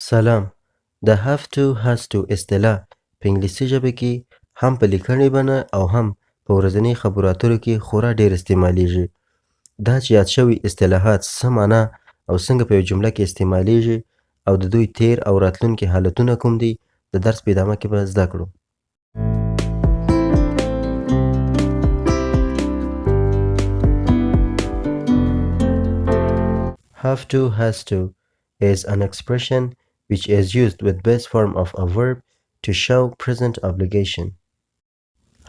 سلام. د have to has to اصطلاح په انګلیسي ژبه کې هم په لیکنې بڼه او هم په ورځني خبرو اترو کې خورا ډېر استعمالیږي. دا چې یاد شوي اصطلاحات څه معنا او څنګه په یوه جمله کې استعمالیږي او د دوی تیر او راتلونکي حالتونه کوم دي د درس په ادامه کې به زده کړو. Have to has to is an expression which is used with base form of a verb to show present obligation.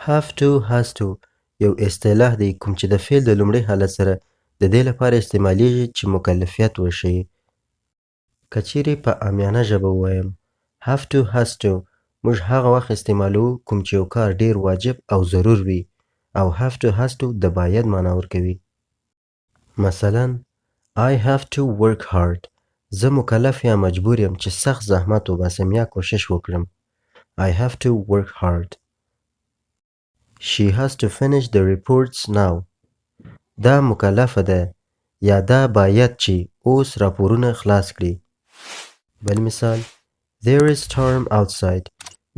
Have to has to یو اصطلاح دی کوم چې د فعل د لومړي حالت سره د دې لپاره استعمالیږي چې مکلفیت وښیي. که چیرې په عامیانه ژبه ووایم have to has to موږ هغه وخت استعمالوو کوم چې یو کار ډیر واجب او ضرور وي او have to has to د باید معنا ورکوي. مثلا I have to work hard. زه مکلف یا مجبور یم چې سخت زحمت وباسم یا کوشش وکړم. I have to work hard. She has to finish the reports now. دا مکلفه ده یا دا باید چې اوس راپورونه خلاص کړي. بل مثال There is storm outside.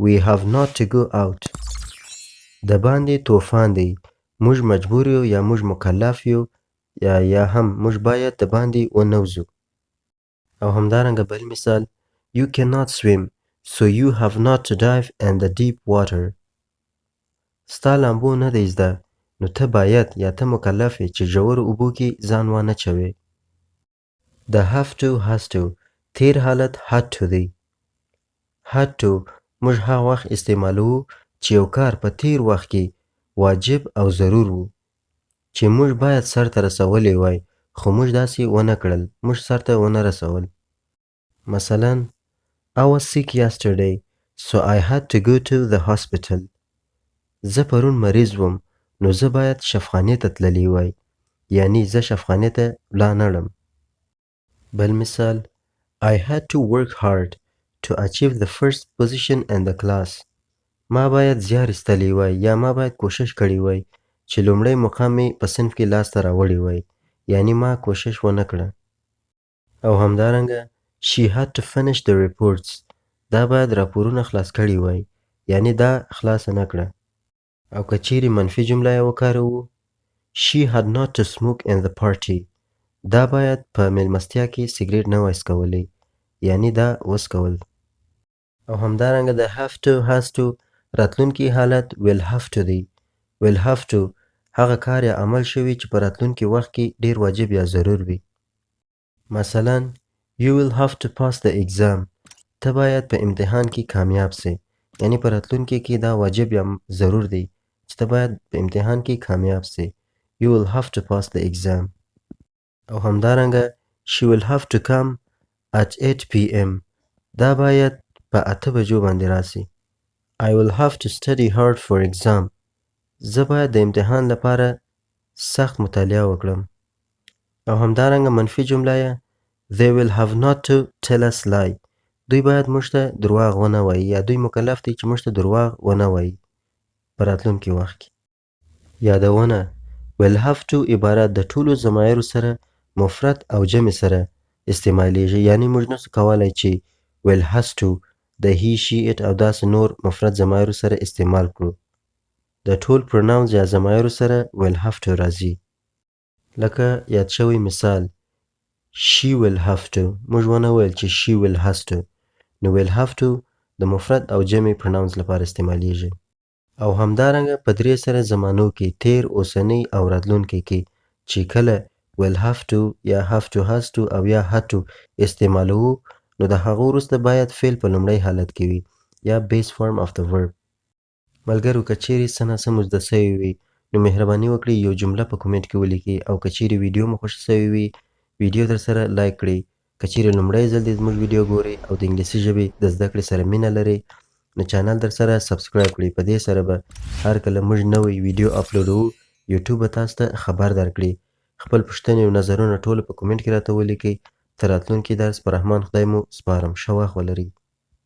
We have not to go out. د باندې طوفان دی. موږ مجبور یو یا موږ مکلف یو یا هم موږ باید د باندې ونوځو. او همدارنګه بل مثال You cannot swim, so you have not to dive in the deep water. ستا لامبو نه دی زده نو ته باید یا ته مکلف یې چې ژورو اوبو کې ځان وانه چوې. د have to has to تیر حالت had to دی. had to موږ هغه وخت استعمالوو چې یو کار په تیر وخت کې واجب او ضرور وو چې موږ باید سرته رسولی وای خو موږ داسې ونه کړل، موږ سرته ونه رسول. مثلا I was sick yesterday, so I had to go to the hospital. زه پرون مریض وم نو زه باید شفخانې ته تللی وای یعنی زه شفخانې ته لا نړم. بل مثال I had to work hard to achieve the first position in the class. ما باید زیار ایستلی وای یا ما باید کوشش کړی وای چې لومړی مقام مې په صنف کې لاسته راوړی وای یعنی ما کوشش ونه کړه. او همدارنګه She had to finish the reports. دا باید راپورونه خلاص کړي وای یعنی دا خلاصه نه کړه. او که چیرې منفي جمله یې وکاروو She had not to smoke in the party. دا باید په میلمستیا کې سیګریټ نه وای څکولی یعنی دا وڅکول. او همدارنګه د have to has to راتلونکي حالت will have to دی. will have to هغه کار یا عمل شوی چې په راتلونکي وخت کې ډیر واجب یا ضرور وي. مثلا You will have to pass the exam. ته باید په امتحان کې کامیاب سې یعنی په راتلونکي کې دا واجب یا ضرور دی چې ته باید په امتحان کې کامیاب سې. You will have to pass the exam. او همدارنګه She will have to come at 8 p.m. دا باید په 8 بجو باندې راسي. I will have to study hard for exam. زه باید د امتحان لپاره سخت مطالعه وکړم. او همدارنګه منفي جمله یې They will have not to tell us lie. دوی باید موږ ته درواغ ونه وایي یا دوی مکلف دي چې موږ ته درواغ ونه وایي په راتلونکي وخت کې. یادونه will have to عبارت د ټولو ضمایرو سره مفرد او جمع سره استعمالیږي یعنی موږ نسو کولی چې will has to د he she it او داسې نور مفرد ضمایرو سره استعمال کړو. د ټول pronouns یا ضمایرو سره will have to راځي. لکه یاد شوی مثال She will have to موږ ونه ویل چې she will has to نو will have to د مفرد او جمع pronouns لپاره استعمالیږي. او همدارنګه په درې سره زمانو کې تیر اوسنی او راتلونکي کې چې کله will have to یا have to has to او یا had to استعمالوو نو د هغو وروسته باید فعل په لومړی حالت کې وي یا base form of the verb. ملګرو که چیرې څه ناڅه مو زده سوي وي نو مهرباني وکړئ یو جمله په کومنټ کې ولیکئ او که چیرې ویډیو مو خوښه سوي وي ویډیو در سره لایک کړئ. که چیرې لومړی ځل دې زموږ ویډیو ګورئ او د انګلیسي ژبې د زده کړې سره مینه لرئ نو چینل در سره سبسکرایب کړئ. په دې سره به هر کله موږ نوی ویډیو اپلوډوو یوټیوب به تاسو ته خبر درکړي. خپل پوښتنې او نظرونه ټول په کومنټ کې راته ولیکئ. تر راتلونکي درس په رحمان خدای مو سپارم. ښه وخت ولرئ.